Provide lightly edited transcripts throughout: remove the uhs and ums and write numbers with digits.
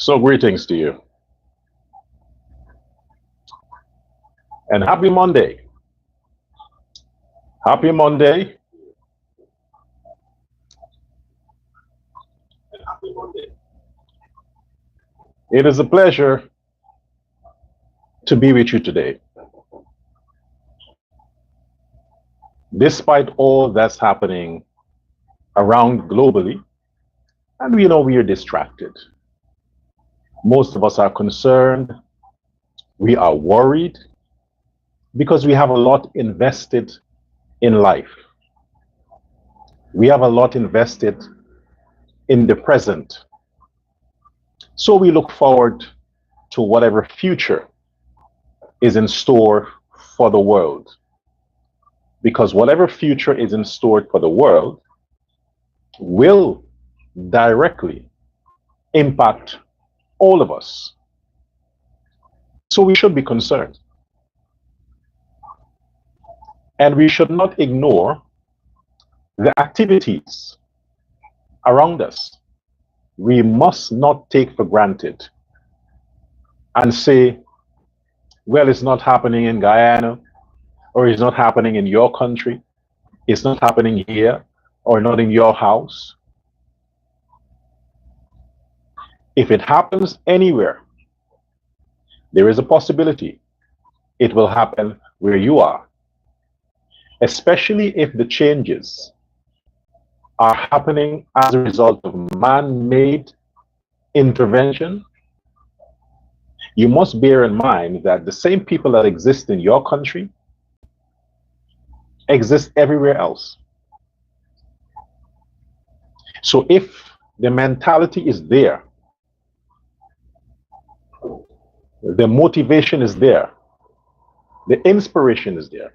So greetings to you and happy Monday. Happy Monday. It is a pleasure to be with you today. Despite all that's happening around globally, and we know we are distracted. Most of us are concerned, we are worried because we have a lot invested in life. We have a lot invested in the present. So we look forward to whatever future is in store for the world. Because whatever future is in store for the world will directly impact all of us. So we should be concerned. And we should not ignore the activities around us. We must not take for granted and say, well, it's not happening in Guyana, or it's not happening in your country, it's not happening here, or not in your house. If it happens anywhere, there is a possibility it will happen where you are, especially if the changes are happening as a result of man-made intervention. You must bear in mind that the same people that exist in your country exist everywhere else. So if the mentality is there, the motivation is there, the inspiration is there,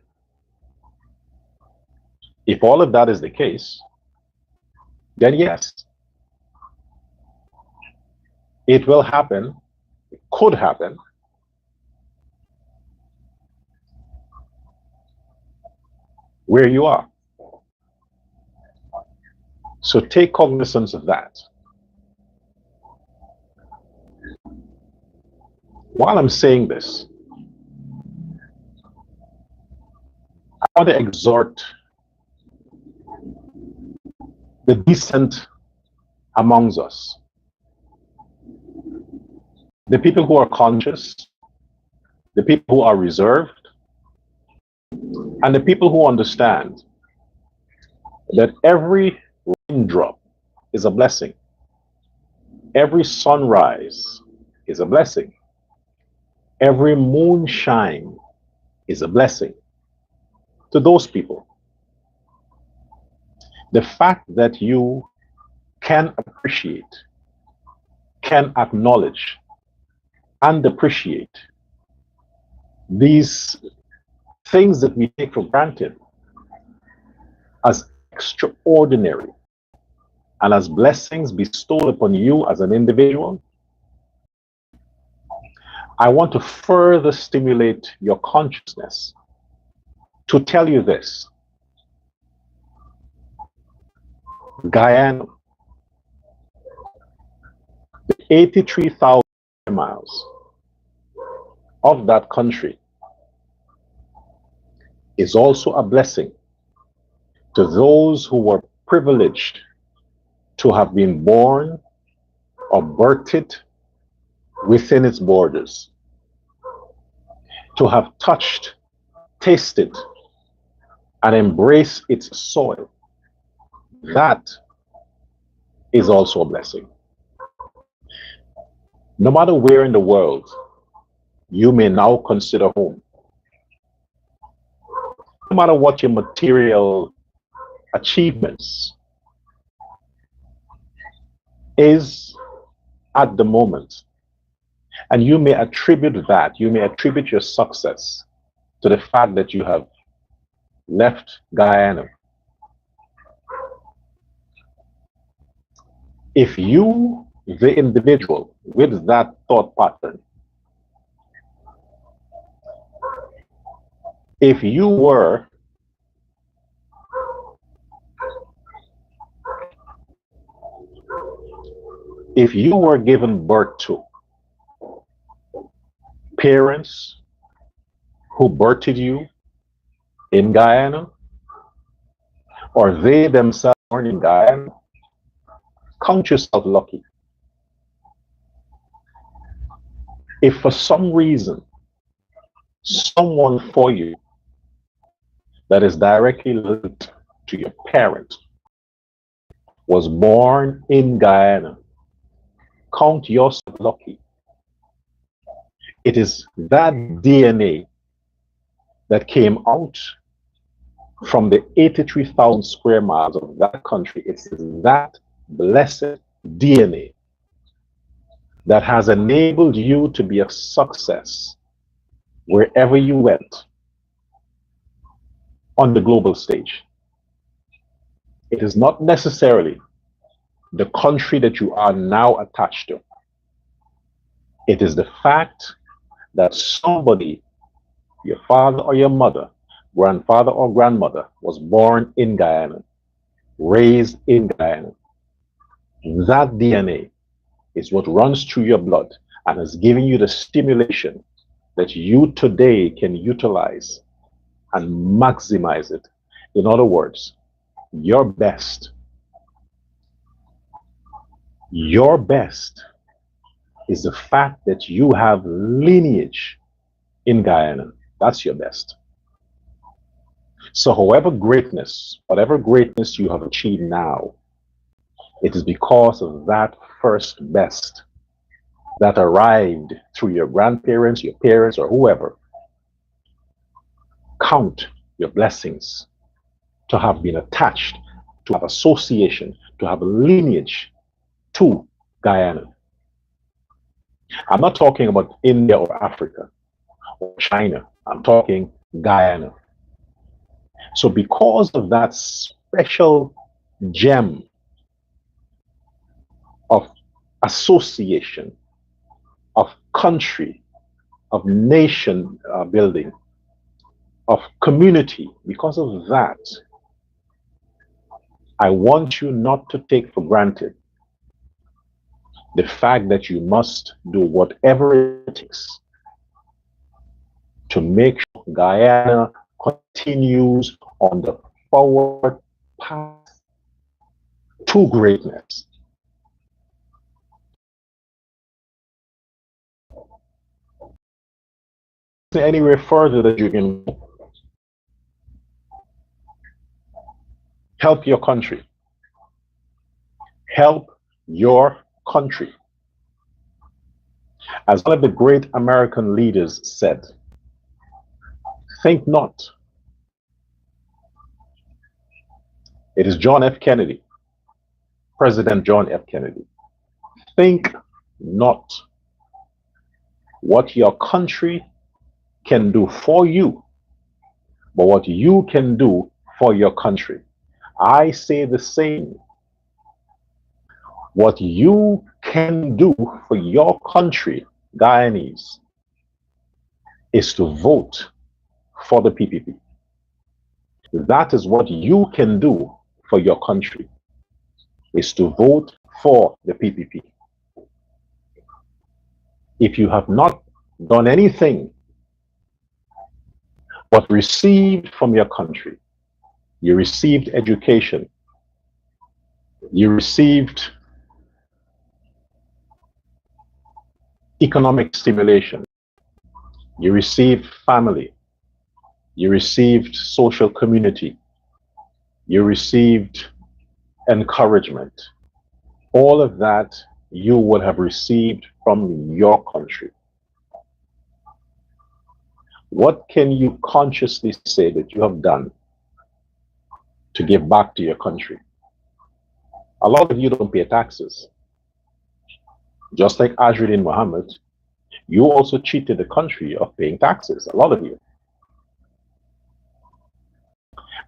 if all of that is the case, then yes, it will happen, it could happen where you are. So take cognizance of that. While I'm saying this, I want to exhort the decent amongst us, the people who are conscious, the people who are reserved, and the people who understand that every raindrop is a blessing, every sunrise is a blessing, every moonshine is a blessing. To those people, the fact that you can appreciate, can acknowledge, and appreciate these things that we take for granted as extraordinary and as blessings bestowed upon you as an individual, I want to further stimulate your consciousness to tell you this. Guyana, the 83,000 miles of that country is also a blessing to those who were privileged to have been born or birthed within its borders, to have touched, tasted, and embraced its soil. That is also a blessing. No matter where in the world you may now consider home, no matter what your material achievements is at the moment, and you may attribute that, you may attribute your success to the fact that you have left Guyana. If you, the individual, with that thought pattern, if you were If you were given birth to parents who birthed you in Guyana, or they themselves born in Guyana, count yourself lucky. If for some reason someone for you that is directly linked to your parent was born in Guyana, count yourself lucky. It is that DNA that came out from the 83,000 square miles of that country. It's that blessed DNA that has enabled you to be a success wherever you went on the global stage. It is not necessarily the country that you are now attached to. It is the fact that somebody, your father or your mother, grandfather or grandmother, was born in Guyana, raised in Guyana. That DNA is what runs through your blood and is giving you the stimulation that you today can utilize and maximize it. In other words, your best is the fact that you have lineage in Guyana. That's your best. So whatever greatness you have achieved now, it is because of that first best that arrived through your grandparents, your parents, or whoever. Count your blessings to have been attached, to have association, to have lineage to Guyana. I'm not talking about India or Africa or China. I'm talking Guyana. So because of that special gem of association, of country, of nation building, of community, because of that, I want you not to take for granted the fact that you must do whatever it takes to make sure Guyana continues on the forward path to greatness. Anywhere further that you can help your country. Help your country. As one of the great American leaders said, think not. It is John F. Kennedy, President John F. Kennedy. Think not what your country can do for you, but what you can do for your country. I say the same. What you can do for your country, Guyanese, is to vote for the PPP. That is what you can do for your country, is to vote for the PPP. If you have not done anything but received from your country, you received education, you received economic stimulation, you received family, you received social community, you received encouragement. All of that you would have received from your country. What can you consciously say that you have done to give back to your country? A lot of you don't pay taxes. Just like Azruddin Muhammad, you also cheated the country of paying taxes, a lot of you.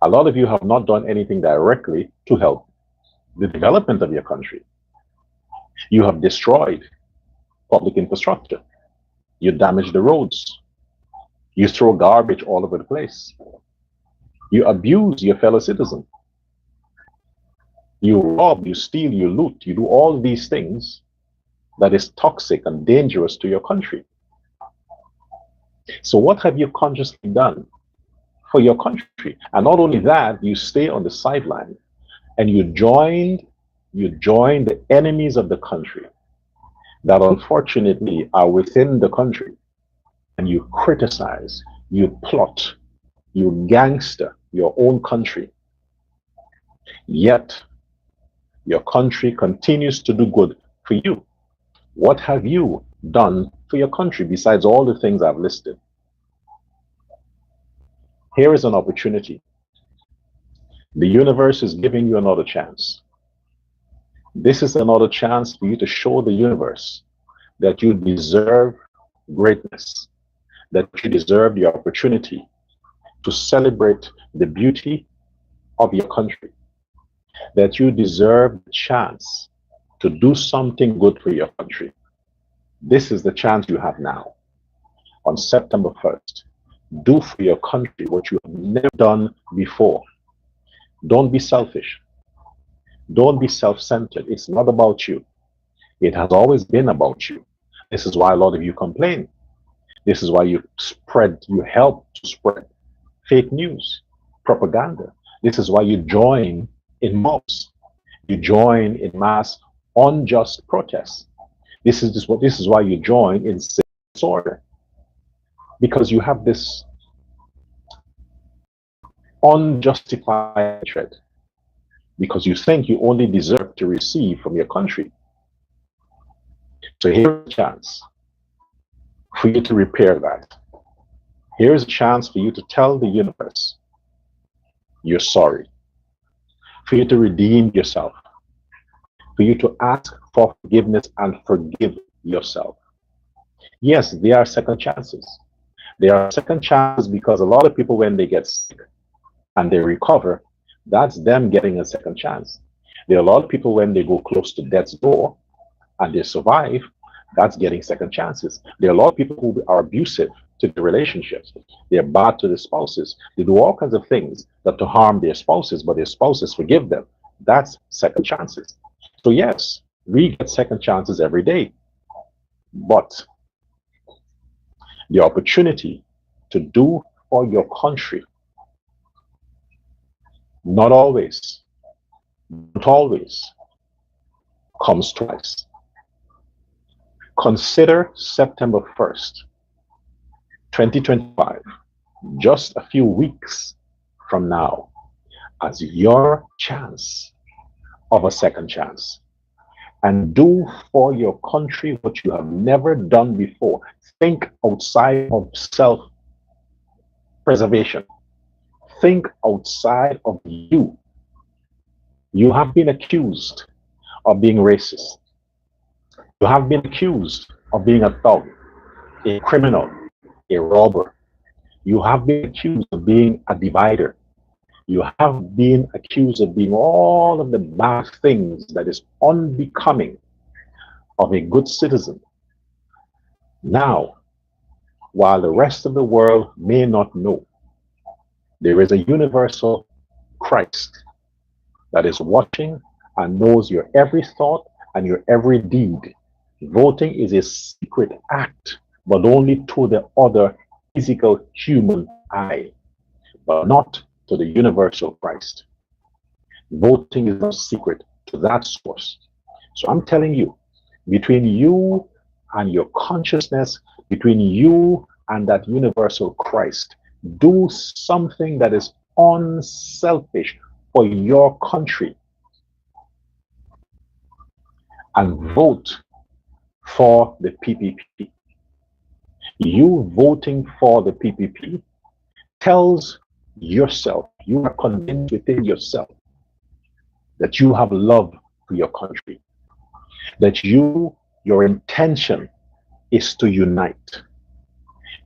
A lot of you have not done anything directly to help the development of your country. You have destroyed public infrastructure. You damage the roads. You throw garbage all over the place. You abuse your fellow citizen. You rob, you steal, you loot, you do all these things that is toxic and dangerous to your country. So what have you consciously done for your country? And not only that, you stay on the sideline and you join the enemies of the country that unfortunately are within the country, and you criticize, you plot, you gangster your own country. Yet your country continues to do good for you. What have you done for your country besides all the things I've listed? Here is an opportunity. The universe is giving you another chance. This is another chance for you to show the universe that you deserve greatness, that you deserve the opportunity to celebrate the beauty of your country, that you deserve the chance to do something good for your country. This is the chance you have now. On September 1st, do for your country what you have never done before. Don't be selfish. Don't be self-centered. It's not about you. It has always been about you. This is why a lot of you complain. This is why you help to spread fake news, propaganda. This is why you join in mobs. You join in mass unjust protests. This is why you join in civil disorder. Because you have this unjustified hatred. Because you think you only deserve to receive from your country. So here's a chance for you to repair that. Here's a chance for you to tell the universe you're sorry. For you to redeem yourself. For you to ask for forgiveness and forgive yourself. Yes, there are second chances. There are second chances because a lot of people, when they get sick and they recover, that's them getting a second chance. There are a lot of people, when they go close to death's door and they survive, that's getting second chances. There are a lot of people who are abusive to the relationships. They're bad to the spouses. They do all kinds of things that to harm their spouses, but their spouses forgive them. That's second chances. So yes, we get second chances every day. But the opportunity to do for your country, not always comes twice. Consider September 1st, 2025, just a few weeks from now, as your chance of a second chance. And do for your country what you have never done before. Think outside of self-preservation. Think outside of you. You have been accused of being racist. You have been accused of being a thug, a criminal, a robber. You have been accused of being a divider. You have been accused of being all of the bad things that is unbecoming of a good citizen. Now, while the rest of the world may not know, there is a universal Christ that is watching and knows your every thought and your every deed. Voting is a secret act, but only to the other physical human eye, but not to the universal Christ. Voting is not secret to that source. So I'm telling you, between you and your consciousness, between you and that universal Christ, do something that is unselfish for your country and vote for the PPP. You voting for the PPP tells yourself, you are convinced within yourself that you have love for your country, that your intention is to unite.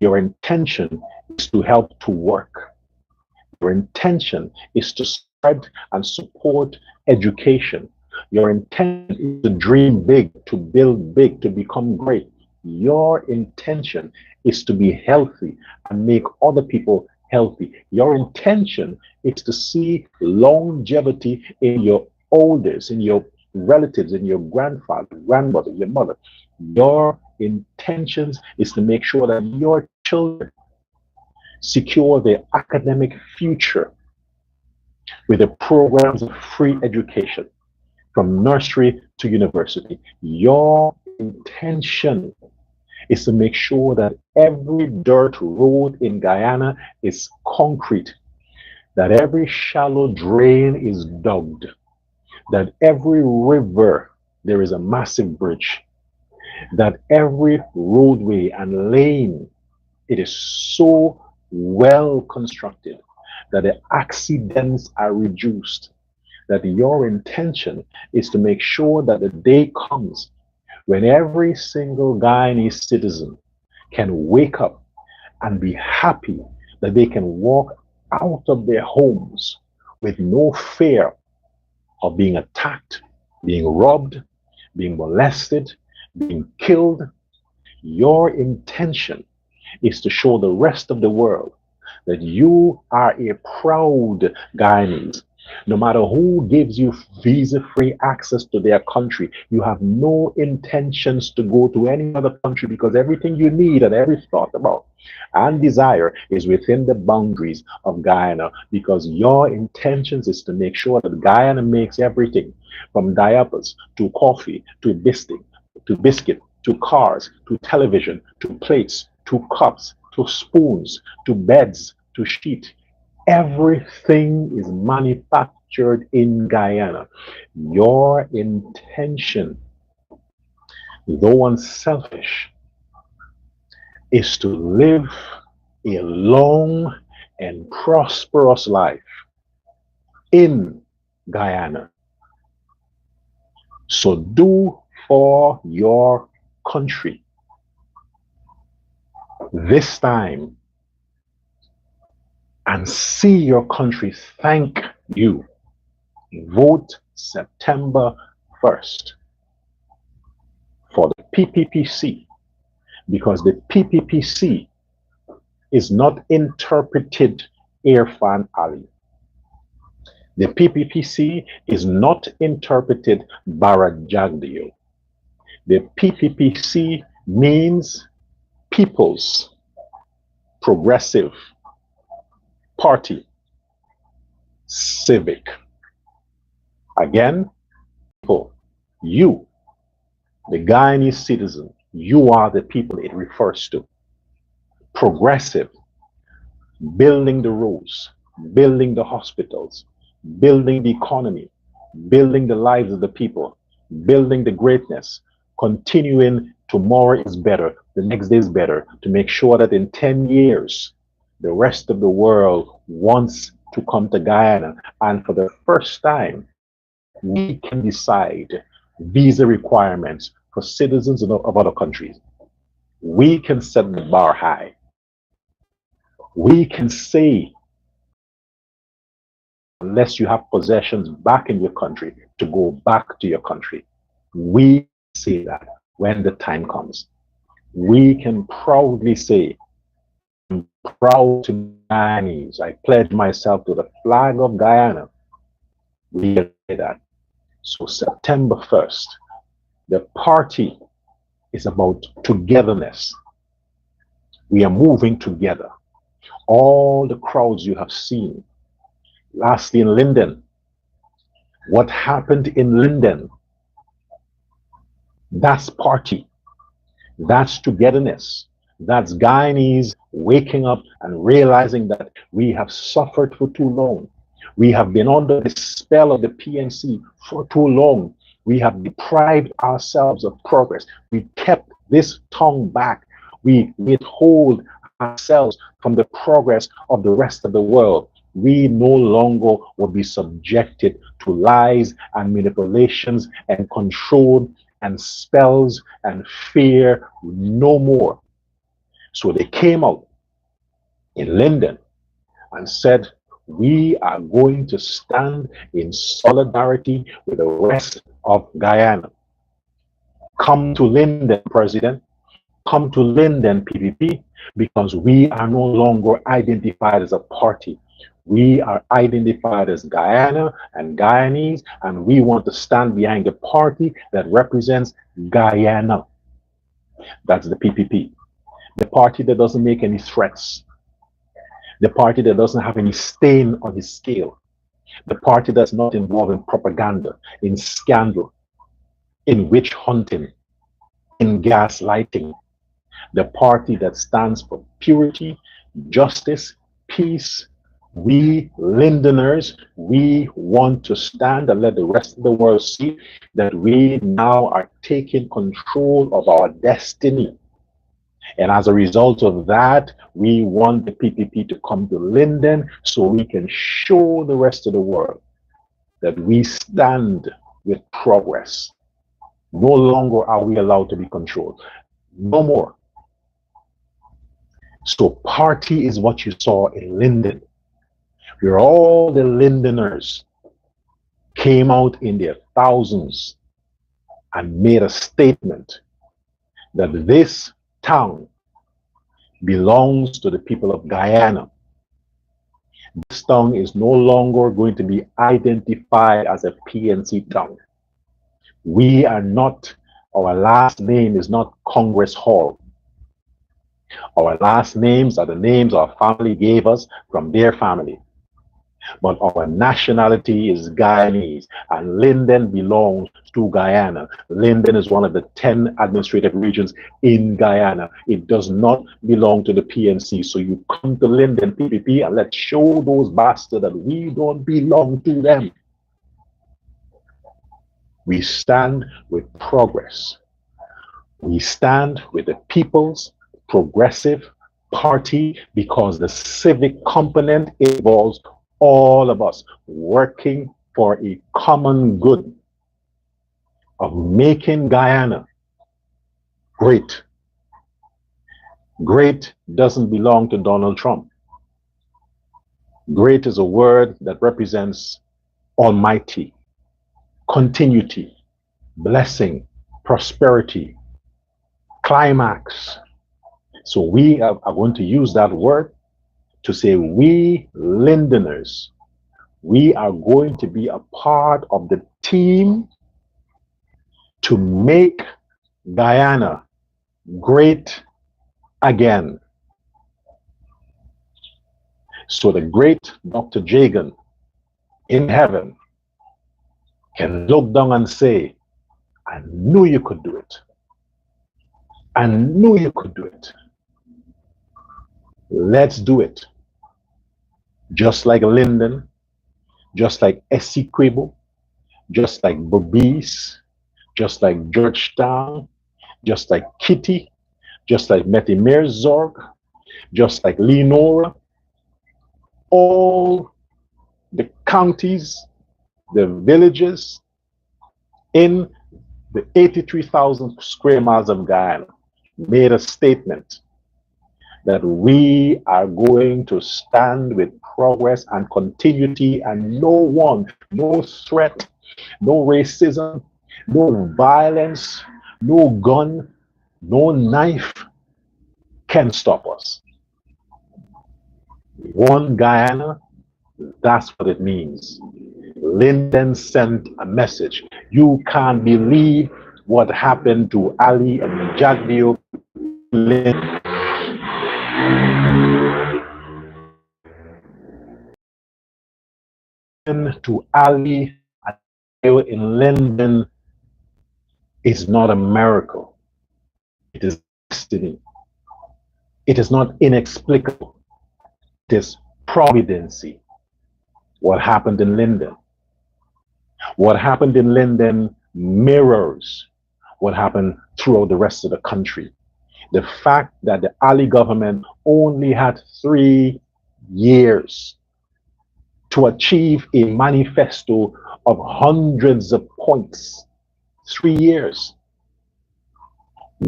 Your intention is to help to work. Your intention is to spread and support education. Your intention is to dream big, to build big, to become great. Your intention is to be healthy and make other people healthy. Your intention is to see longevity in your elders, in your relatives, in your grandfather, grandmother, your mother. Your intentions is to make sure that your children secure their academic future with the programs of free education from nursery to university. Your intention is to make sure that every dirt road in Guyana is concrete, that every shallow drain is dug, that every river there is a massive bridge, that every roadway and lane it is so well constructed that the accidents are reduced, that your intention is to make sure that the day comes when every single Guyanese citizen can wake up and be happy that they can walk out of their homes with no fear of being attacked, being robbed, being molested, being killed. Your intention is to show the rest of the world that you are a proud Guyanese. No matter who gives you visa-free access to their country, you have no intentions to go to any other country because everything you need and every thought about and desire is within the boundaries of Guyana, because your intentions is to make sure that Guyana makes everything from diapers to coffee to biscuit to cars to television to plates to cups to spoons to beds to sheet. Everything is manufactured in Guyana. Your intention, though unselfish, is to live a long and prosperous life in Guyana. So do for your country this time and see your country thank you. Vote September 1st for the PPPC, because the PPPC is not interpreted Irfan Ali. The PPPC is not interpreted Barajagdio. The PPPC means People's Progressive Party Civic. Again, people, you, the Guyanese citizen, you are the people it refers to. Progressive, building the roads, building the hospitals, building the economy, building the lives of the people, building the greatness, continuing tomorrow is better, the next day is better, to make sure that in 10 years, the rest of the world wants to come to Guyana. And for the first time, we can decide visa requirements for citizens of other countries. We can set the bar high. We can say, unless you have possessions back in your country, to go back to your country. We say that when the time comes. We can proudly say, I'm proud to be Guyanese. I pledge myself to the flag of Guyana. We can say that. So September 1st, the party is about togetherness. We are moving together. All the crowds you have seen. Lastly, in Linden, what happened in Linden? That's party. That's togetherness. That's Guyanese waking up and realizing that we have suffered for too long. We have been under the spell of the PNC for too long. We have deprived ourselves of progress. We kept this tongue back. We withhold ourselves from the progress of the rest of the world. We no longer will be subjected to lies and manipulations and control and spells and fear no more. So they came out in Linden and said, we are going to stand in solidarity with the rest of Guyana. Come to Linden, President. Come to Linden, PPP, because we are no longer identified as a party. We are identified as Guyana and Guyanese, and we want to stand behind the party that represents Guyana. That's the PPP. The party that doesn't make any threats. The party that doesn't have any stain on his scale. The party that's not involved in propaganda, in scandal, in witch hunting, in gaslighting. The party that stands for purity, justice, peace. We Lindeners, we want to stand and let the rest of the world see that we now are taking control of our destiny. And as a result of that, we want the PPP to come to Linden so we can show the rest of the world that we stand with progress. No longer are we allowed to be controlled. No more. So party is what you saw in Linden, where all the Lindeners came out in their thousands and made a statement that this town belongs to the people of Guyana. This town is no longer going to be identified as a PNC town. We are not, our last name is not Congress Hall. Our last names are the names our family gave us from their family. But our nationality is Guyanese, and Linden belongs to Guyana. Linden is one of the 10 administrative regions in Guyana. It does not belong to the PNC. So you come to Linden PPP and let's show those bastards that we don't belong to them. We stand with progress. We stand with the People's Progressive Party because the civic component involves all of us working for a common good of making Guyana great. Great doesn't belong to Donald Trump. Great is a word that represents almighty, continuity, blessing, prosperity, climax. So we are going to use that word to say we Lindeners, we are going to be a part of the team to make Guyana great again. So the great Dr. Jagan in heaven can look down and say, I knew you could do it. I knew you could do it. Let's do it. Just like Linden, just like Essequibo, just like Berbice, just like Georgetown, just like Kitty, just like Metimerzorg, just like Leonora, all the counties, the villages in the 83,000 square miles of Guyana made a statement that we are going to stand with progress and continuity, and no one, no threat, no racism, no violence, no gun, no knife can stop us. One Guyana, that's what it means. Linden sent a message. You can't believe what happened to Ali and Jagdeo. To Ali in Linden is not a miracle. It is destiny. It is not inexplicable. It is providency. What happened in Linden? What happened in Linden mirrors what happened throughout the rest of the country. The fact that the Ali government only had 3 years to achieve a manifesto of hundreds of points. 3 years.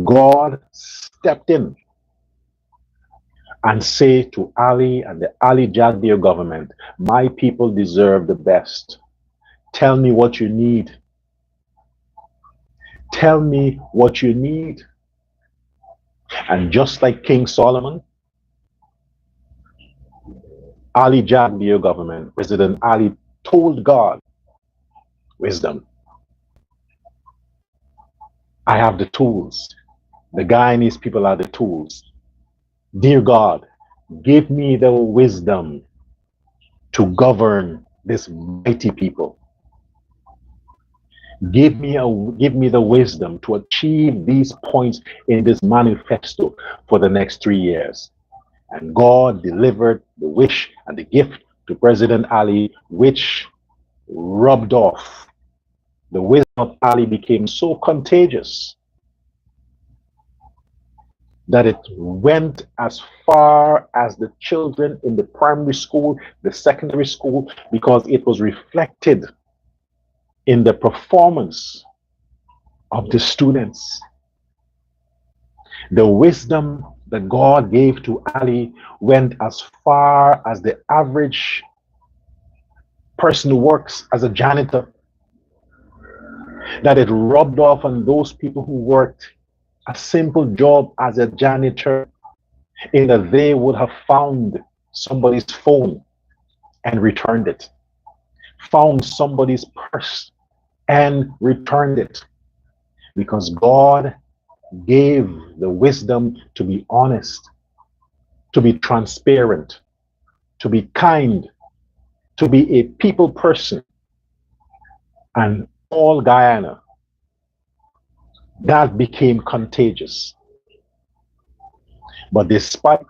God stepped in and said to Ali and the Ali Jagdeo government, my people deserve the best. Tell me what you need. Tell me what you need. And just like King Solomon, Ali Jagdeo government, President Ali told God, wisdom. I have the tools. The Guyanese people are the tools. Dear God, give me the wisdom to govern this mighty people. Give me the wisdom to achieve these points in this manifesto for the next 3 years. And God delivered the wish and the gift to President Ali, which rubbed off. The wisdom of Ali became so contagious that it went as far as the children in the primary school, the secondary school, because it was reflected in the performance of the students. The wisdom that God gave to Ali went as far as the average person who works as a janitor, that it rubbed off on those people who worked a simple job as a janitor, in that they would have found somebody's phone and returned it, found somebody's purse and returned it, because God gave the wisdom to be honest, to be transparent, to be kind, to be a people person. And all Guyana, that became contagious. But despite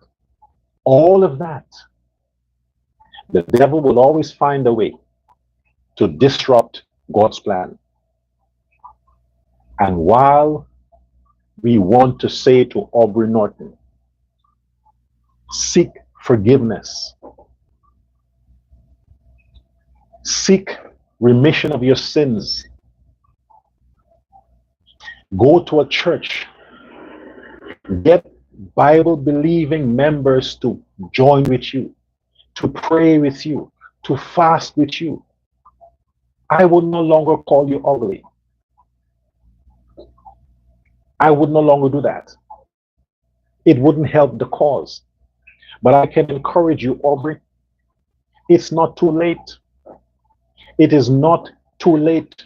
all of that, the devil will always find a way to disrupt God's plan. And while we want to say to Aubrey Norton, seek forgiveness, seek remission of your sins, go to a church, get Bible-believing members to join with you, to pray with you, to fast with you. I would no longer call you ugly. I would no longer do that. It wouldn't help the cause. But I can encourage you, Aubrey, it's not too late. It is not too late.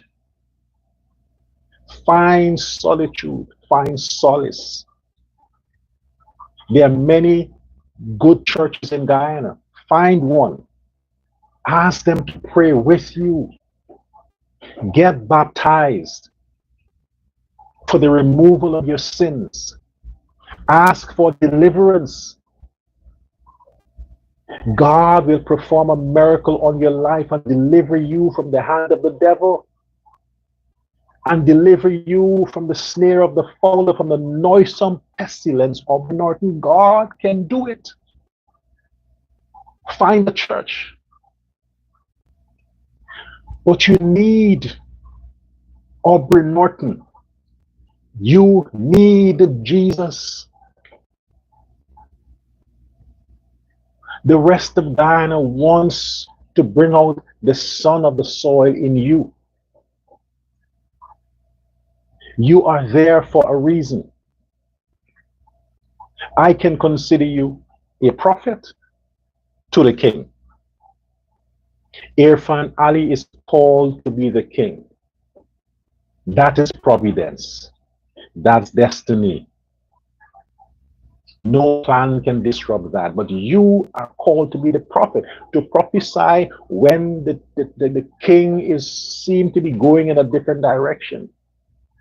Find solitude, find solace. There are many good churches in Guyana. Find one. Ask them to pray with you. Get baptized for the removal of your sins. Ask for deliverance. God will perform a miracle on your life and deliver you from the hand of the devil, and deliver you from the snare of the fowler, from the noisome pestilence of Norton. God can do it. Find a church. But you need Aubrey Norton. You need Jesus. The rest of Guyana wants to bring out the son of the soil in you. You are there for a reason. I can consider you a prophet to the king. Irfan Ali is called to be the king. That is providence. That's destiny. No plan can disrupt that. But you are called to be the prophet, to prophesy when the king seem to be going in a different direction.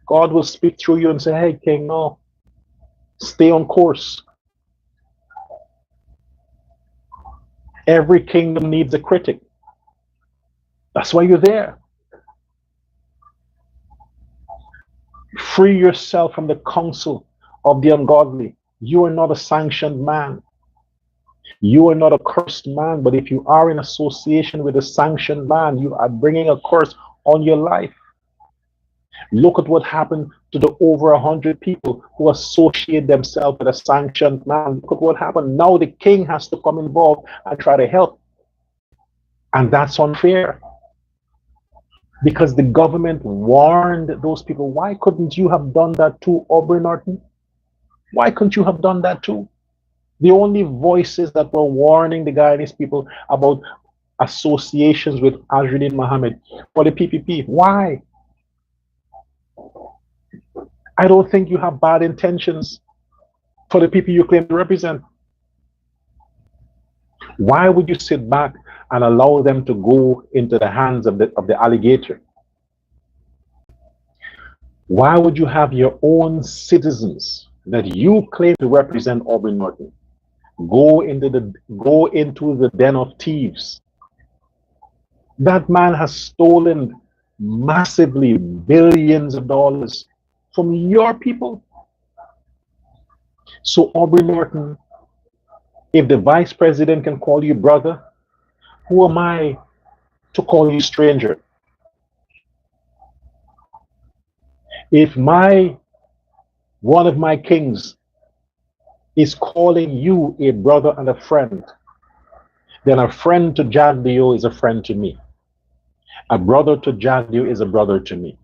God will speak through you and say, hey, king, no, stay on course. Every kingdom needs a critic. That's why you're there. Free yourself from the counsel of the ungodly. You are not a sanctioned man. You are not a cursed man, but if you are in association with a sanctioned man, you are bringing a curse on your life. Look at what happened to the over 100 people who associate themselves with a sanctioned man. Look at what happened. Now the king has to come involved and try to help. And that's unfair. Because the government warned those people. Why couldn't you have done that too, Aubrey Norton? Why couldn't you have done that too? The only voices that were warning the Guyanese people about associations with Azruddin Mohammed for the PPP. Why? I don't think you have bad intentions for the people you claim to represent. Why would you sit back and allow them to go into the hands of the alligator? Why would you have your own citizens that you claim to represent Aubrey Norton go into the den of thieves? That man has stolen massively billions of dollars from your people. So Aubrey Norton, if the vice president can call you brother, who am I to call you stranger? If one of my kings is calling you a brother and a friend, then a friend to Jagdeo is a friend to me. A brother to Jagdeo is a brother to me.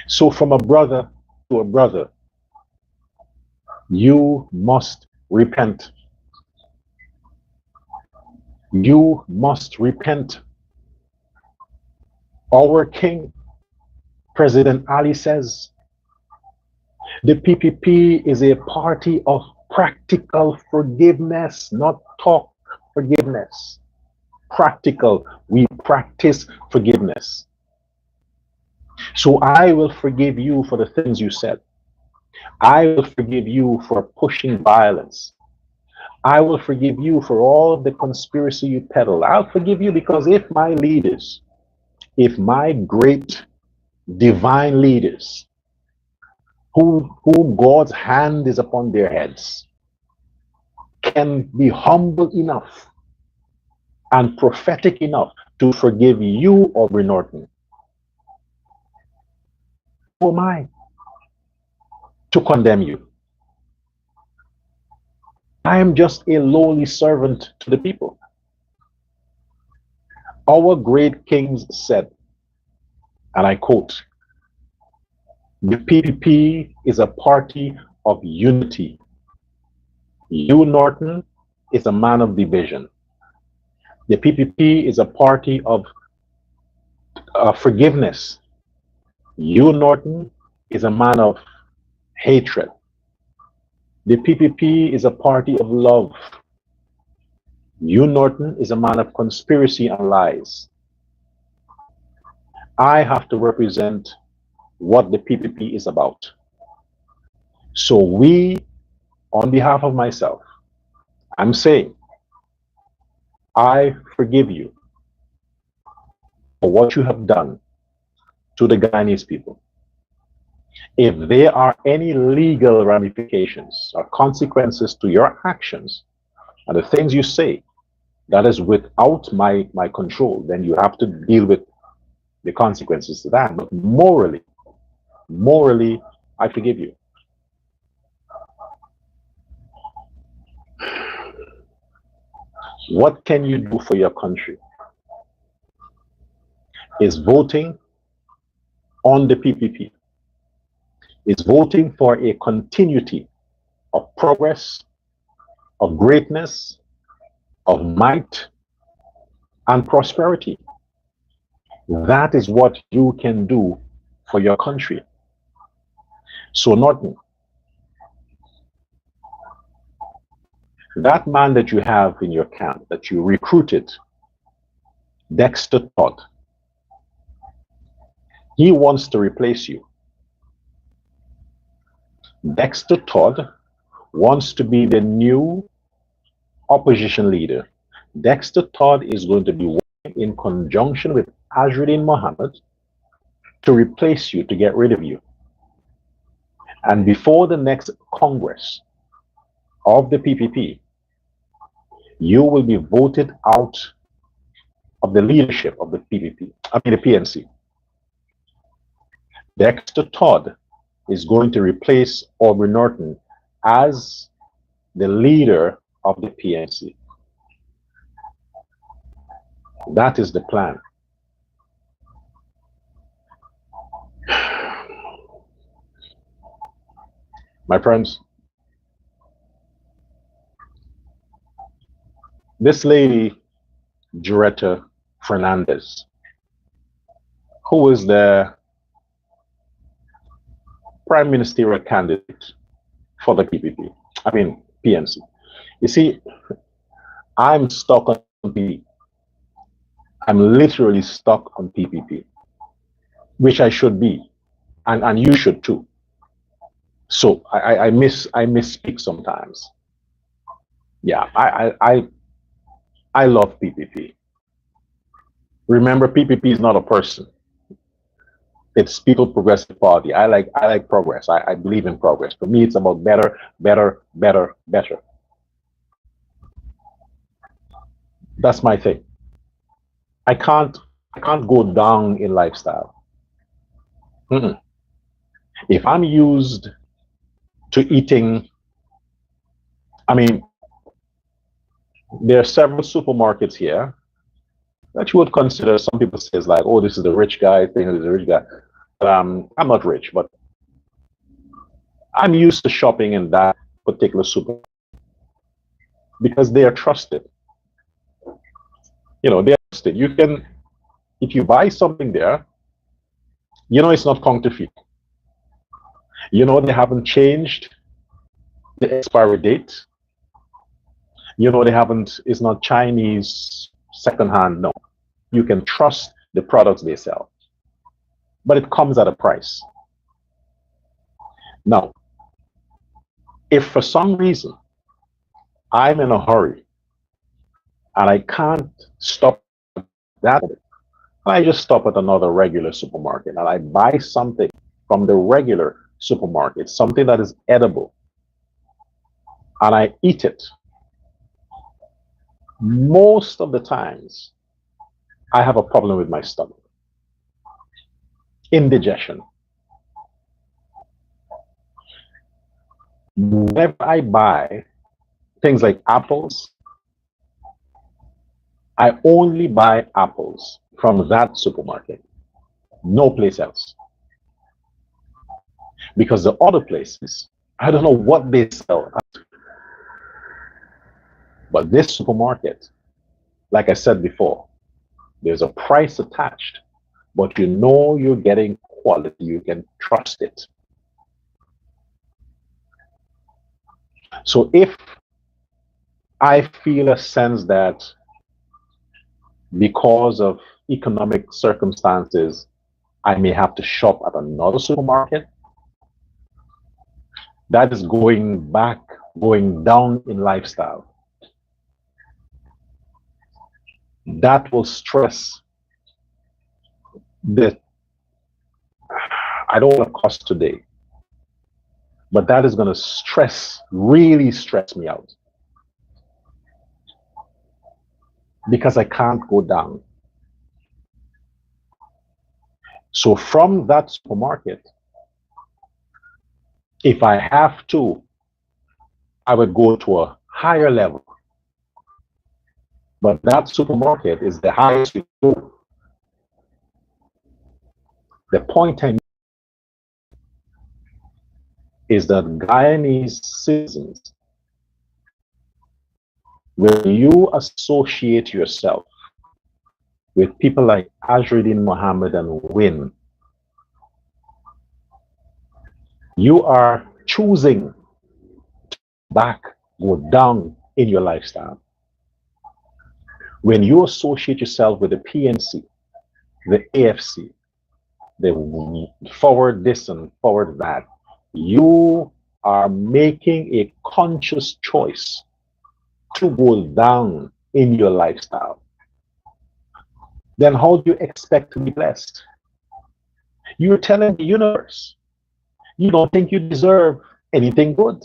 So from a brother to a brother, you must repent. You must repent. Our king, President Ali, says the PPP is a party of practical forgiveness, not talk forgiveness. Practical. We practice forgiveness. So I will forgive you for the things you said. I will forgive you for pushing violence. I will forgive you for all of the conspiracy you peddle. I'll forgive you because if my leaders, if my great divine leaders, whom God's hand is upon their heads, can be humble enough and prophetic enough to forgive you, Aubrey Norton, who am I to condemn you? I am just a lowly servant to the people. Our great kings said, and I quote, the PPP is a party of unity. You, Norton, is a man of division. The PPP is a party of forgiveness. You, Norton, is a man of hatred. The PPP is a party of love. You, Norton, is a man of conspiracy and lies. I have to represent what the PPP is about. So we, on behalf of myself, I'm saying, I forgive you for what you have done to the Guyanese people. If there are any legal ramifications or consequences to your actions and the things you say, that is without my control, then you have to deal with the consequences to that. But morally, I forgive you. What can you do for your country? Is voting on the PPP. Is voting for a continuity of progress, of greatness, of might, and prosperity. That is what you can do for your country. So, Norton, that man that you have in your camp, that you recruited, Dexter Todd, he wants to replace you. Dexter Todd wants to be the new opposition leader. Dexter Todd is going to be working in conjunction with Azruddin Mohammed to replace you, to get rid of you. And before the next Congress of the PPP, you will be voted out of the leadership of the PPP, the PNC. Dexter Todd is going to replace Aubrey Norton as the leader of the PNC. That is the plan. My friends, this lady, Juretta Fernandez, who is the prime ministerial candidate for the PPP. I mean, PNC. You see, I'm stuck on PPP. I'm literally stuck on PPP, which I should be, and you should too. So I misspeak sometimes. Yeah, I love PPP. Remember, PPP is not a person. It's People Progressive Party. I like progress. I believe in progress. For me, it's about better, better, better, better. That's my thing. I can't go down in lifestyle. Mm-mm. If I'm used to eating, I mean, there are several supermarkets here that you would consider. Some people say it's like, oh, this is the rich guy thing, this is the rich guy. But I'm not rich, but I'm used to shopping in that particular supermarket because they are trusted. You know, they're trusted. You can, if you buy something there, you know it's not counterfeit. You know they haven't changed the expiry date. You know they haven't, it's not Chinese secondhand. No, you can trust the products they sell, but it comes at a price. Now, if for some reason I'm in a hurry and I can't stop that, I just stop at another regular supermarket and I buy something from the regular supermarket, something that is edible, and I eat it. Most of the times, I have a problem with my stomach. Indigestion. Whenever I buy things like apples, I only buy apples from that supermarket, no place else. Because the other places, I don't know what they sell. But this supermarket, like I said before, there's a price attached, but you know you're getting quality, you can trust it. So if I feel a sense that because of economic circumstances, I may have to shop at another supermarket, that is going down in lifestyle. That will stress the, I don't want to cuss today, but that is going to really stress me out. Because I can't go down. So from that supermarket, if I have to, I would go to a higher level. But that supermarket is the highest you go. The point I make is that Guyanese citizens, when you associate yourself with people like Azruddin Mohammed and Win, you are choosing to go down in your lifestyle. When you associate yourself with the PNC, the AFC, the forward this and forward that, you are making a conscious choice to go down in your lifestyle. Then how do you expect to be blessed? You're telling the universe, you don't think you deserve anything good.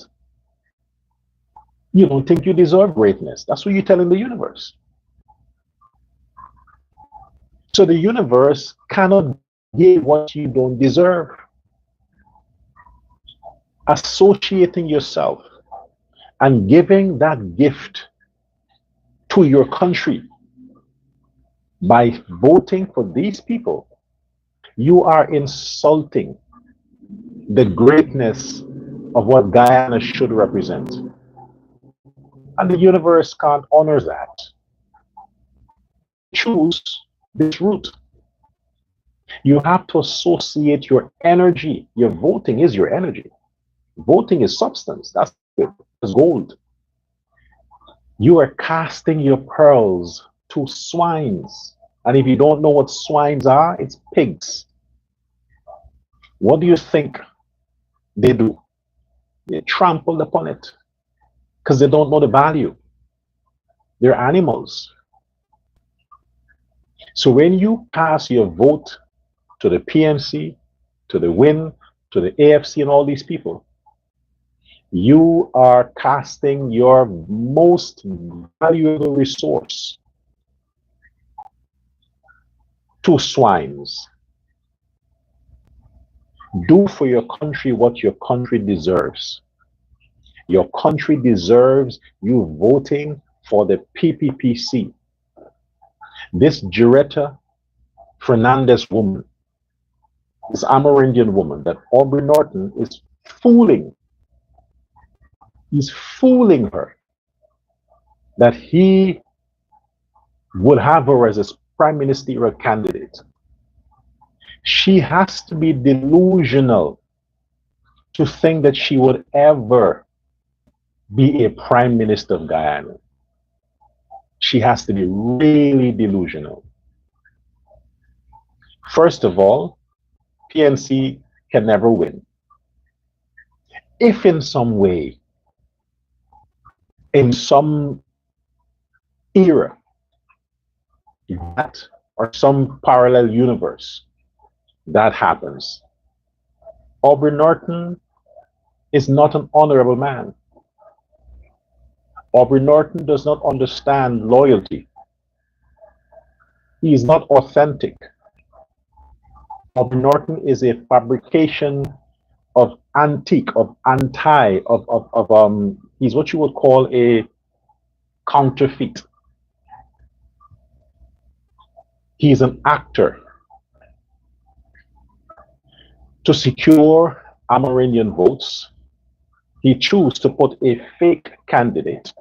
You don't think you deserve greatness. That's what you're telling the universe. So the universe cannot give what you don't deserve. Associating yourself and giving that gift to your country by voting for these people, you are insulting the greatness of what Guyana should represent. And the universe can't honor that. Choose this route. You have to associate your energy. Your voting is your energy. Voting is substance. That's it. It's gold. You are casting your pearls to swines. And if you don't know what swines are, it's pigs. What do you think they do? They trample upon it because they don't know the value. They're animals. So when you pass your vote to the PNC, to the WIN, to the AFC, and all these people, you are casting your most valuable resource to swines. Do for your country what your country deserves. Your country deserves you voting for the PPPC. This Jaretta Fernandez woman, this Amerindian woman that Aubrey Norton is fooling. He's fooling her that he would have her as a prime ministerial candidate. She has to be delusional to think that she would ever be a prime minister of Guyana. She has to be really delusional. First of all, PNC can never win. If in some way, in some era, that or some parallel universe, that happens, Aubrey Norton is not an honorable man. Aubrey Norton does not understand loyalty. He is not authentic. Aubrey Norton is a fabrication of antique, of anti, he's what you would call a counterfeit. He's an actor. To secure Amerindian votes, he chose to put a fake candidate,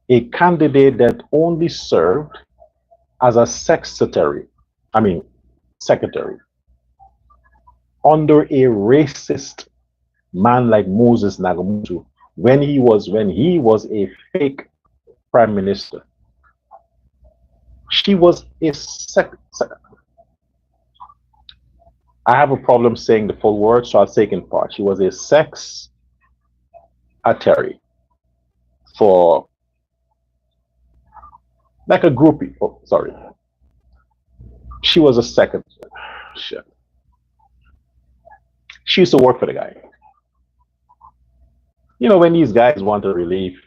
a candidate that only served as a secretary, under a racist man like Moses Nagamutu when he was a fake prime minister. She was a I have a problem saying the full word, so I'll take in part. She was a secretary for like a groupie. Oh, sorry. She was a second. Shit. She used to work for the guy. You know, when these guys want a relief,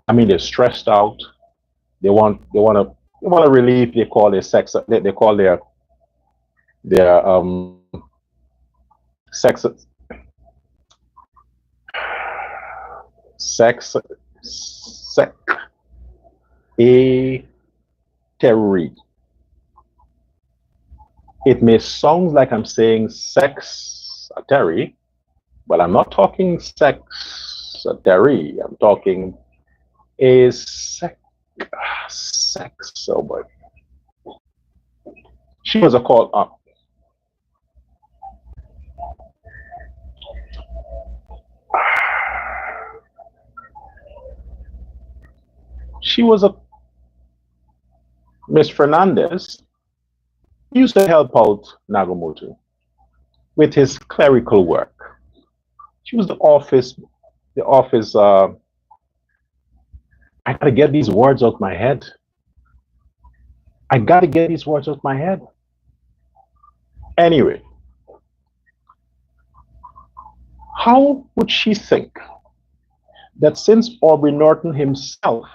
they're stressed out. They want a relief. They call their sex. They call their sex a terrorist. It may sound like I'm saying secretary, but I'm not talking secretary. I'm talking a sex. Oh boy. She was a call up. She was a Miss Fernandez used to help out Nagamutu with his clerical work. She was the office, I gotta get these words out my head. Anyway, how would she think that since Aubrey Norton himself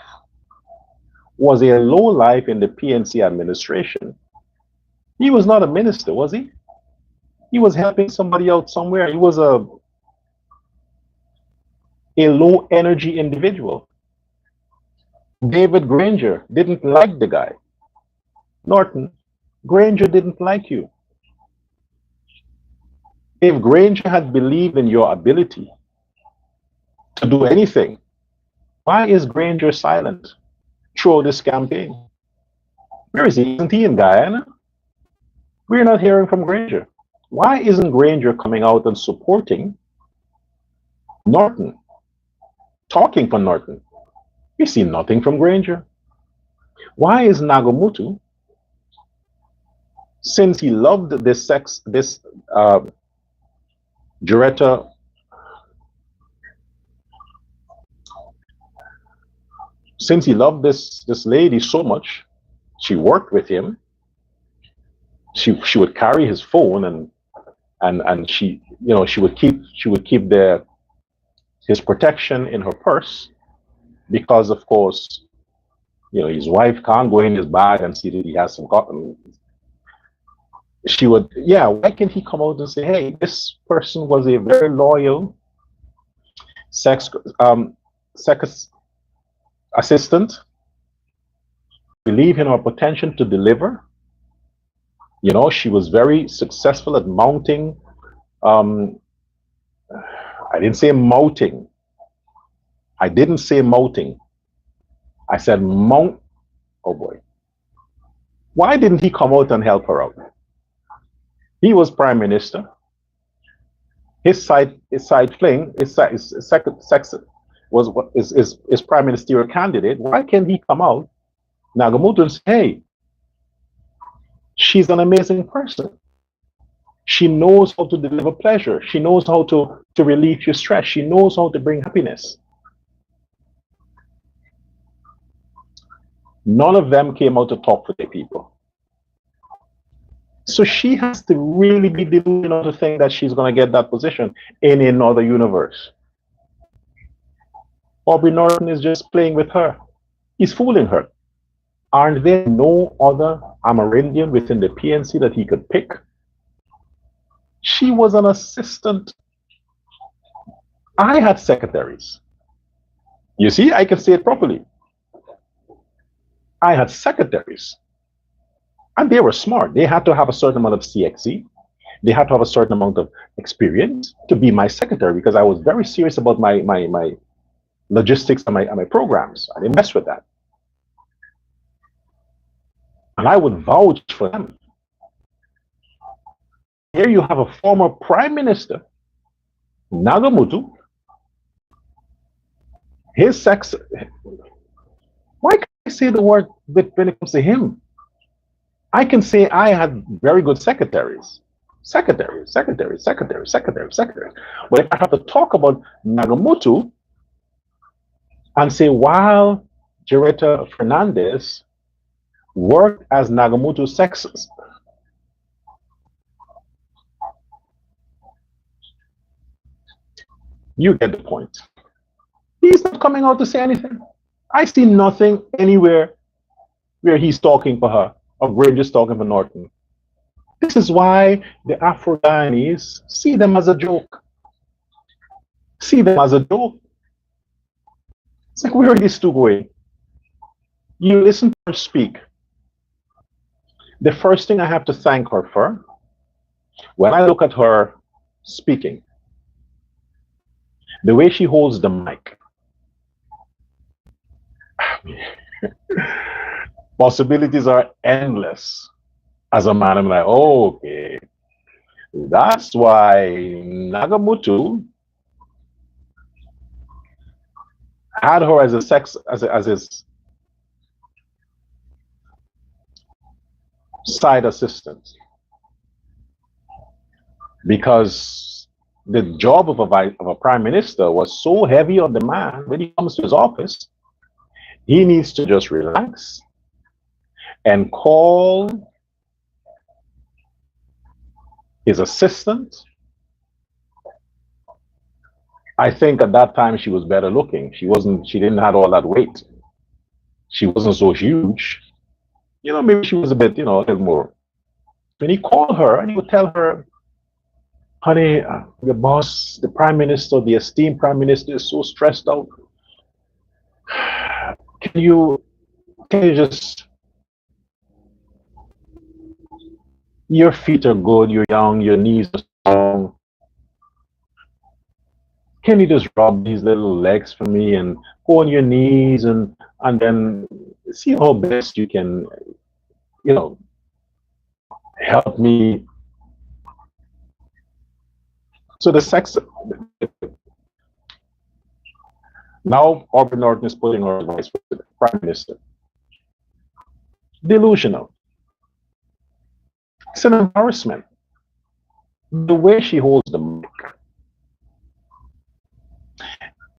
was a lowlife in the PNC administration, he was not a minister, was he? He was helping somebody out somewhere. He was a low energy individual. David Granger didn't like the guy. Norton, Granger didn't like you. If Granger had believed in your ability to do anything, why is Granger silent throughout this campaign? Where is he? Isn't he in Guyana? We're not hearing from Granger. Why isn't Granger coming out and supporting Norton, talking for Norton? We see nothing from Granger. Why is Nagamutu, since he loved this Jureta, since he loved this lady so much, she worked with him. She would carry his phone and she, you know, she would keep his protection in her purse, because of course, you know, his wife can't go in his bag and see that he has some cotton. She would, yeah, why can't he come out and say, hey, this person was a very loyal sex assistant, believe in her potential to deliver. You know, she was very successful at mounting, I didn't say mouting. I didn't say mouting. I said mount. Oh boy. Why didn't he come out and help her out? He was prime minister. His side fling, his second sex is prime ministerial candidate. Why can't he come out, Nagamutu, and say, hey, she's an amazing person. She knows how to deliver pleasure. She knows how to relieve your stress. She knows how to bring happiness. None of them came out to talk for their people. So she has to really be delusional to think that she's going to get that position in another universe. Aubrey Norton is just playing with her. He's fooling her. Aren't there no other Amerindian within the PNC that he could pick? She was an assistant. I had secretaries. You see, I can say it properly. I had secretaries. And they were smart. They had to have a certain amount of CXC. They had to have a certain amount of experience to be my secretary, because I was very serious about my logistics and my programs. I didn't mess with that. And I would vouch for them. Here you have a former prime minister, Nagamutu. His sex. Why can't I say the word when it comes to him? I can say I had very good secretaries. Secretaries. But if I have to talk about Nagamutu and say, while Jureta Fernandez worked as Nagamutu's sexist, you get the point. He's not coming out to say anything. I see nothing anywhere where he's talking for her or Granger's talking for Norton. This is why the Afro-Guyanese see them as a joke. See them as a joke. It's like, where are these two going? You listen to her speak. The first thing I have to thank her for, when I look at her speaking, the way she holds the mic, possibilities are endless. As a man, I'm like, oh, okay, that's why Nagamutu had her as his side assistant, because the job of a prime minister was so heavy on the man. When he comes to his office, he needs to just relax and call his assistant. I think at that time she was better looking. She didn't have all that weight. She wasn't so huge. You know, maybe she was a bit, you know, a little more. When he called her and he would tell her, honey, your boss, the prime minister, the esteemed prime minister, is so stressed out. Can you just, your feet are good, you're young, your knees are strong. Can you just rub these little legs for me and go on your knees and then see how best you can, you know, help me. So the sex, now Aubrey Norton is putting her advice with the Prime Minister. Delusional. It's an embarrassment. The way she holds the mic,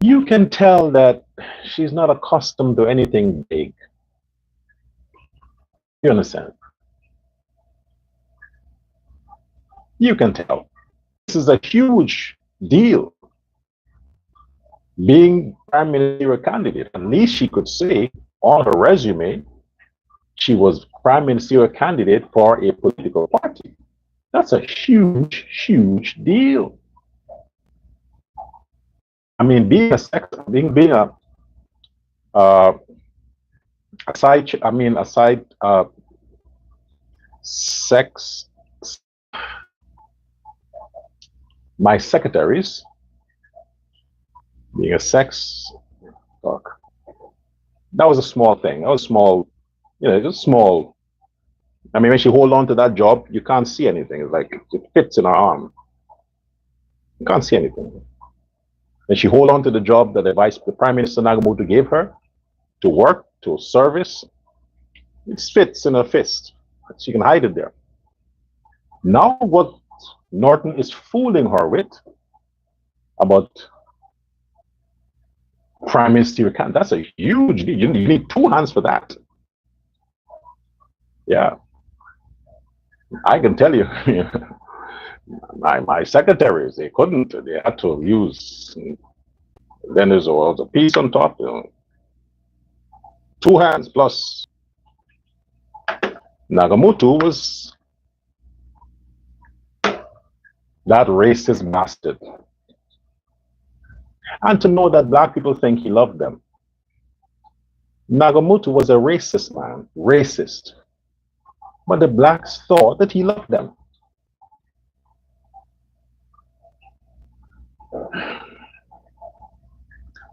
you can tell that she's not accustomed to anything big. You understand? You can tell. This is a huge deal. Being prime ministerial candidate, at least she could say on her resume, she was prime ministerial candidate for a political party. That's a huge, huge deal. I mean, being a sex, my secretaries, being a sex talk, that was a small thing. That was small, just small. I mean, when she hold on to that job, you can't see anything. It's like it fits in her arm. You can't see anything. And she hold on to the job that the Prime Minister Nagamoto gave her to work, to service. It fits in her fist. She can hide it there. Now what Norton is fooling her with about Prime Minister, that's a huge deal. You need two hands for that. Yeah. I can tell you, my secretaries, they had to use, then there's a piece on top, two hands plus. Nagamoto was that racist bastard. And to know that black people think he loved them. Nagamoto was a racist man, racist. But the blacks thought that he loved them.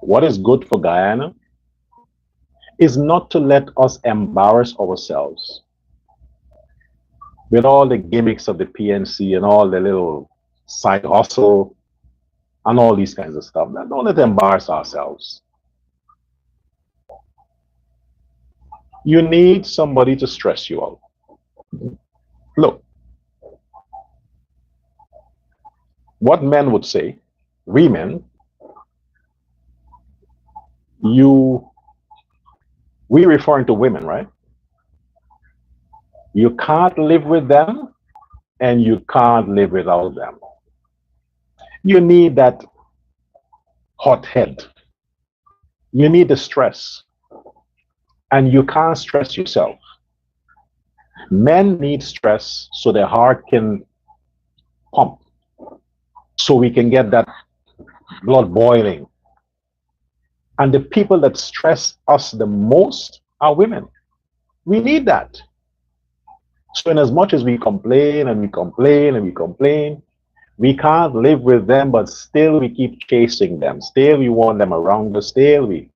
What is good for Guyana is not to let us embarrass ourselves with all the gimmicks of the PNC and all the little side hustle and all these kinds of stuff. Don't let us embarrass ourselves. You need somebody to stress you out. Look, what men would say, we men, we referring to women, right? You can't live with them and you can't live without them. You need that hot head. You need the stress. And you can't stress yourself. Men need stress so their heart can pump, so we can get that blood boiling. And the people that stress us the most are women. We need that. So in as much as we complain and we complain and we complain, we can't live with them, but still we keep chasing them. Still we want them around us. You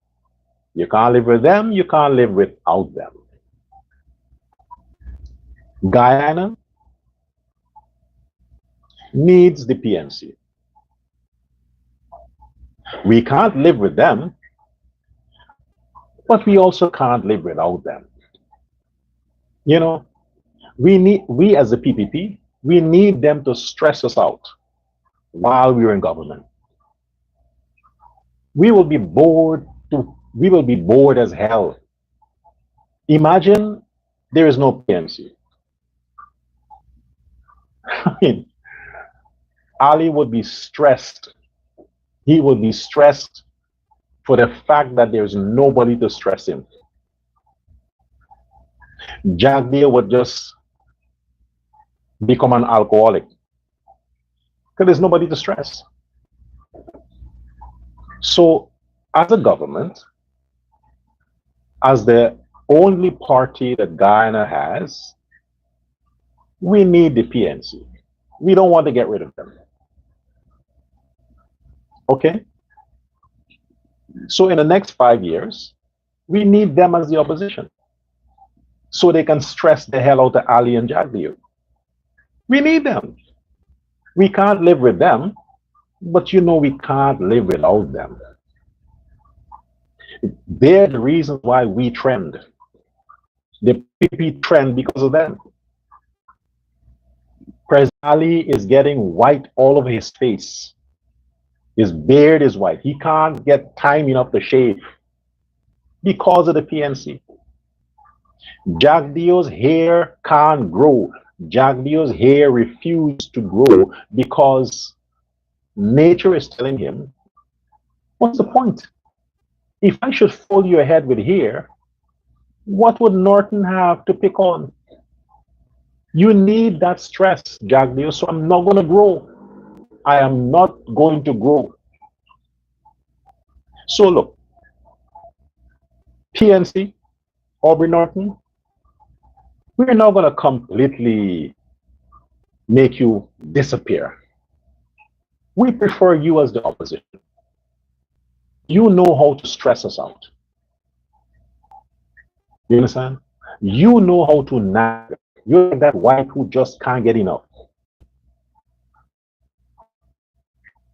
can't live with them, you can't live without them. Guyana needs the PNC. We can't live with them, but we also can't live without them. We as a PPP, we need them to stress us out while we're in government. We will be bored as hell. Imagine there is no PNC. I mean, Ali would be stressed. He would be stressed for the fact that there's nobody to stress him. Jagdir would just become an alcoholic because there's nobody to stress. So as a government, as the only party that Guyana has, we need the PNC. We don't want to get rid of them. Okay? So in the next 5 years, we need them as the opposition so they can stress the hell out of Ali and Jagdir. We need them. We can't live with them, but we can't live without them. They're the reason why we trend. The PP trend because of them. President Ali is getting white all over his face. His beard is white. He can't get time enough to shave because of the PNC. Jack Dio's hair can't grow. Jack Dio's hair refused to grow because nature is telling him, what's the point? If I should fold your head with hair, what would Norton have to pick on? You need that stress, Jack Dio, so I'm not going to grow. I am not going to grow. So look, PNC, Aubrey Norton, we're not going to completely make you disappear. We prefer you as the opposition. You know how to stress us out. You understand? You know how to nag. You're like that wife who just can't get enough.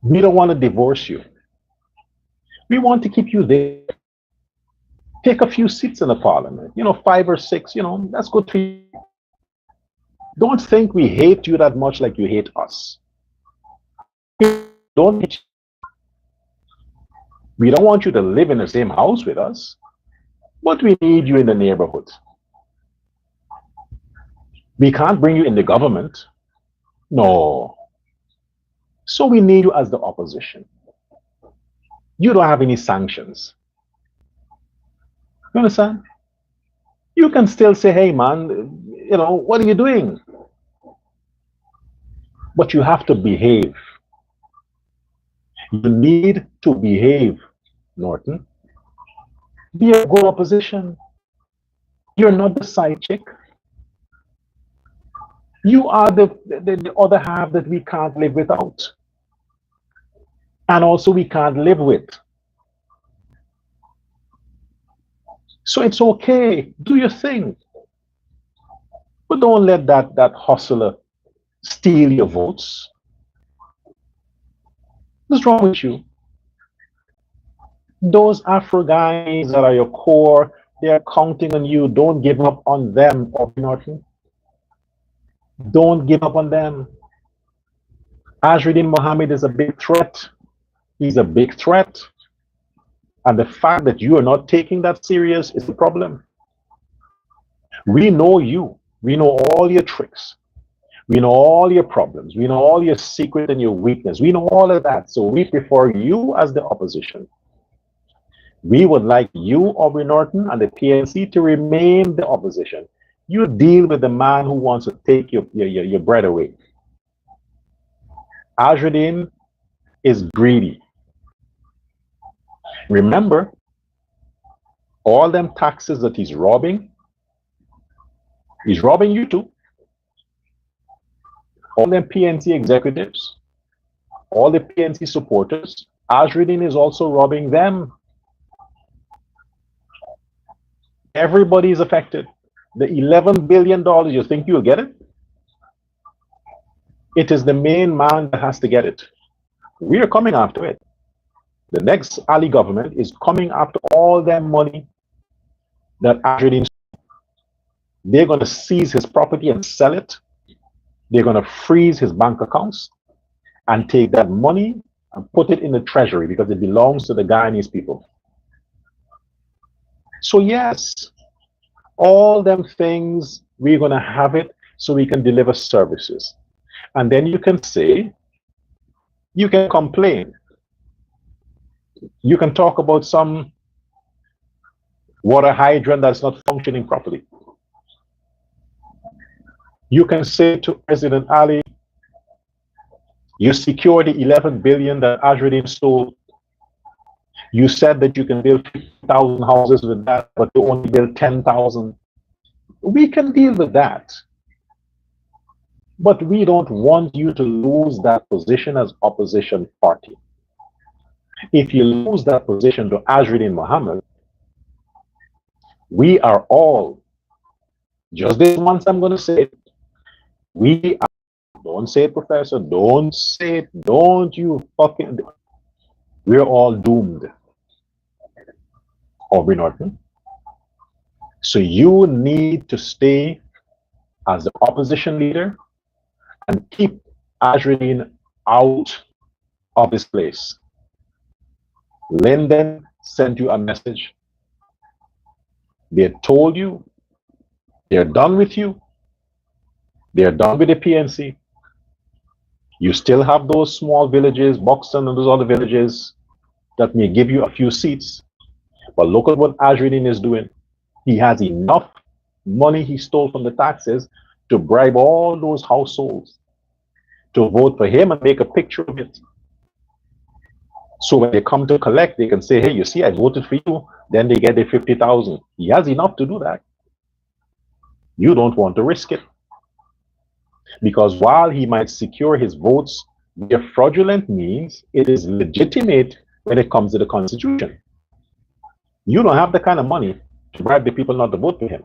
We don't want to divorce you. We want to keep you there. Take a few seats in the parliament, 5 or 6, that's good for you. Don't think we hate you that much like you hate us. Don't hate you. We don't want you to live in the same house with us, but we need you in the neighborhood. We can't bring you in the government. No. So we need you as the opposition. You don't have any sanctions. You understand? You can still say, hey, man, what are you doing? But you have to behave. You need to behave, Norton. Be a good opposition. You're not the side chick. You are the other half that we can't live without. And also we can't live with. So it's okay. Do your thing. But don't let that hustler steal your votes. What's wrong with you? Those Afro guys that are your core, they're counting on you. Don't give up on them, Aubrey Norton. Don't give up on them. Ajruddin Mohammed is a big threat. He's a big threat. And the fact that you are not taking that serious is the problem. We know you. We know all your tricks. We know all your problems. We know all your secret and your weakness. We know all of that. So we prefer you as the opposition. We would like you, Aubrey Norton, and the PNC to remain the opposition. You deal with the man who wants to take your bread away. Ajruddin is greedy. Remember, all them taxes that he's robbing you too. All them PNC executives, all the PNC supporters, Ajruddin is also robbing them. Everybody is affected. The $11 billion, you think you'll get it? It is the main man that has to get it. We are coming after it. The next Ali government is coming after all that money that Ajruddin. They're going to seize his property and sell it. They're going to freeze his bank accounts and take that money and put it in the treasury because it belongs to the Guyanese people. So yes, all them things, we're going to have it so we can deliver services. And then you can say, you can complain. You can talk about some water hydrant that's not functioning properly. You can say to President Ali, you secure the 11 billion that Ajruddin stole. You said that you can build 50,000 houses with that, but you only build 10,000. We can deal with that. But we don't want you to lose that position as opposition party. If you lose that position to Ajruddin Mohammed, we are all, just this once I'm going to say it, we are Don't say it, Professor. Don't say it. Don't you fucking. We're all doomed, Aubrey Norton. So you need to stay as the opposition leader and keep Azreen out of this place. Linden sent you a message. They told you they're done with you. They're done with the PNC. You still have those small villages, Buxton and those other villages that may give you a few seats. But look at what Azreen is doing. He has enough money he stole from the taxes to bribe all those households to vote for him and make a picture of it. So when they come to collect, they can say, hey, you see, I voted for you. Then they get their 50,000. He has enough to do that. You don't want to risk it. Because while he might secure his votes via fraudulent means, it is legitimate when it comes to the Constitution. You don't have the kind of money to bribe the people not to vote for him.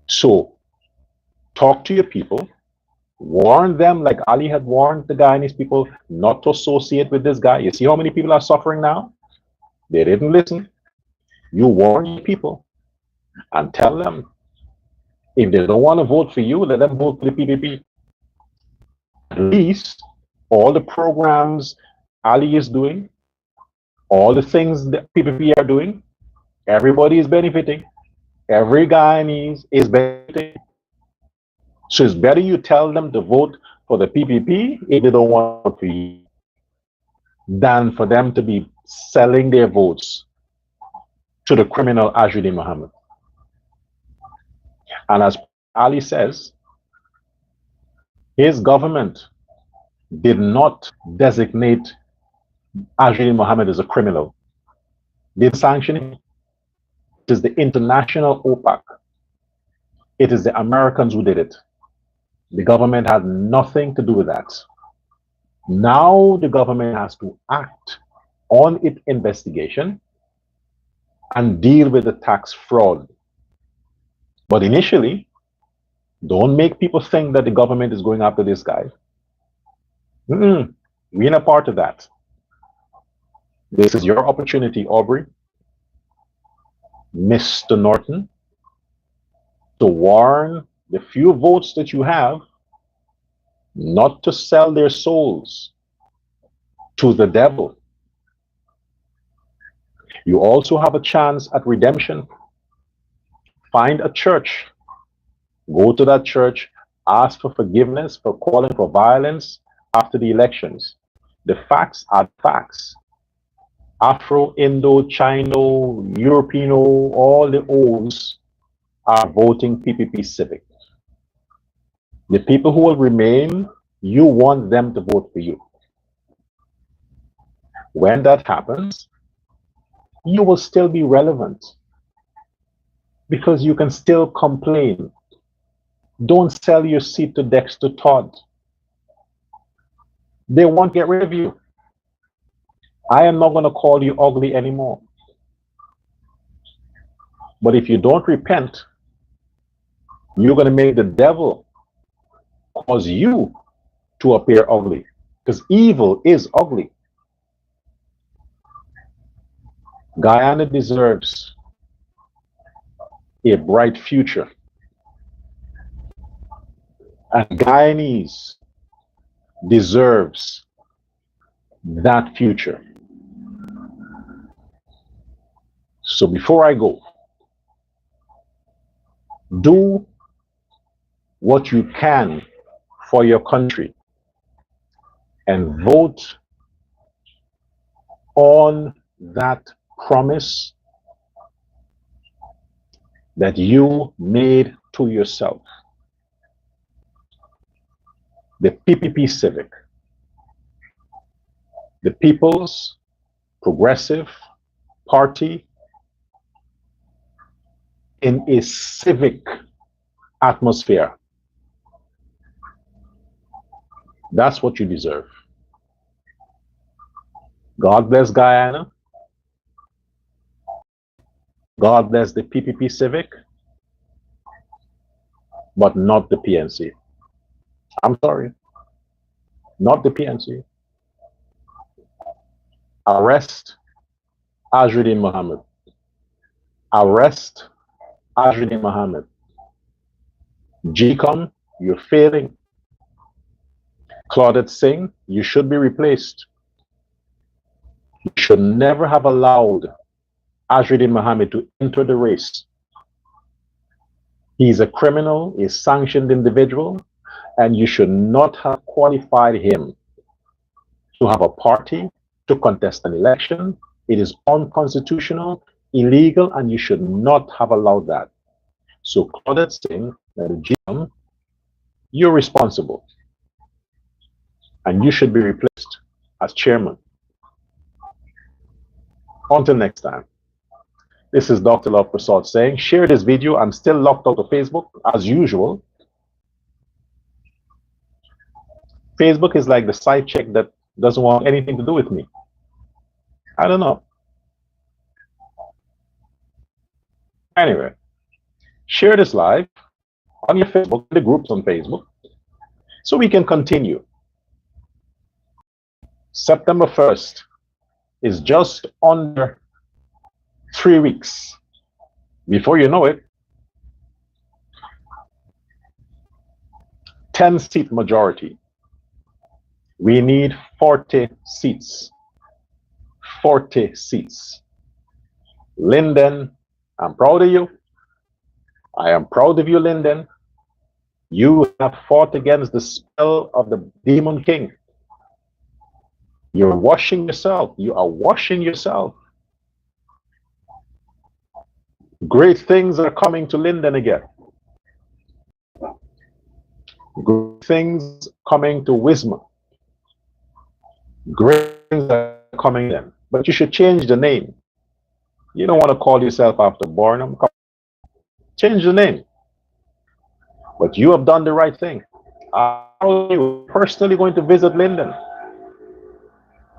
So talk to your people, warn them like Ali had warned the Guyanese people not to associate with this guy. You see how many people are suffering now? They didn't listen. You warn your people and tell them if they don't want to vote for you, let them vote for the PPP. At least all the programs Ali is doing, all the things that PPP are doing, everybody is benefiting. Every Guyanese is benefiting. So it's better you tell them to vote for the PPP if they don't want to vote for you, than for them to be selling their votes to the criminal Azreen Mohammed. And as Ali says, his government did not designate Azreen Mohammed as a criminal. They didn't sanction him. It is the international OPAC. It is the Americans who did it. The government had nothing to do with that. Now the government has to act on its investigation and deal with the tax fraud. But initially, don't make people think that the government is going after this guy. We're not a part of that. This is your opportunity, Aubrey, Mr. Norton, to warn the few votes that you have not to sell their souls to the devil. You also have a chance at redemption. Find a church, go to that church, ask for forgiveness for calling for violence after the elections. The facts are facts. Afro, Indo, Chino, Europeano, all the O's are voting PPP Civic. The people who will remain, you want them to vote for you. When that happens, you will still be relevant because you can still complain. Don't sell your seat to Dexter Todd. They won't get rid of you. I am not going to call you ugly anymore. But if you don't repent, you're going to make the devil cause you to appear ugly, because evil is ugly. Guyana deserves a bright future. And Guyanese deserves that future. So before I go, do what you can for your country and vote on that promise that you made to yourself. The PPP Civic, the People's Progressive Party in a civic atmosphere. That's what you deserve. God bless Guyana. God bless the PPP Civic. but not the PNC. I'm sorry, not the PNC. Arrest Azruddin Mohammed. Arrest Azruddin Mohammed. GCOM, you're failing. Claudette Singh, you should be replaced. You should never have allowed Azruddin Mohammed to enter the race. He's a criminal, a sanctioned individual, and you should not have qualified him to have a party, to contest an election. It is unconstitutional, illegal, and you should not have allowed that. So Claudette Singh, the GM, you're responsible. And you should be replaced as chairman. Until next time. This is Dr. Love Prasad saying, share this video. I'm still locked out of Facebook as usual. Facebook is like the side chick that doesn't want anything to do with me. I don't know. Anyway, share this live on your Facebook, the groups on Facebook, so we can continue. September 1st is just under 3 weeks. Before you know it, 10-seat majority. We need 40 seats. 40 seats. Linden, I'm proud of you. I am proud of you, Linden. You have fought against the spell of the demon king. You're washing yourself. You are washing yourself. Great things are coming to Linden again. Great things coming to Wisma. Great things are coming in. But you should change the name. You don't want to call yourself after Barnum. Change the name. But you have done the right thing. I'm personally going to visit Linden.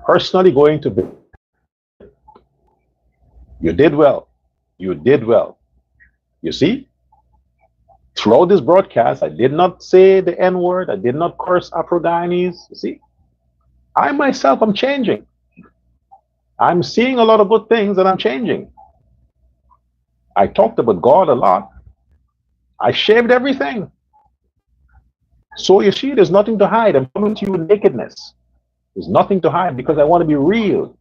Personally going to visit. You did well. You did well. You see, throughout this broadcast, I did not say the N-word. I did not curse Afro-Guyanese. You see, I myself am changing. I'm seeing a lot of good things and I'm changing. I talked about God a lot. I shaved everything. So you see, there's nothing to hide. I'm coming to you with nakedness. There's nothing to hide because I want to be real.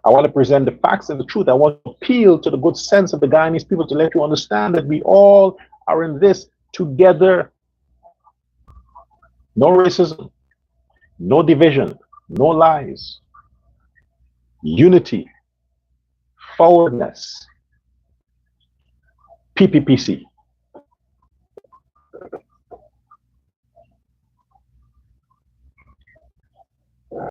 I want to present the facts and the truth. I want to appeal to the good sense of the Guyanese people to let you understand that we all are in this together. No racism, no division, no lies. Unity, forwardness, PPPC.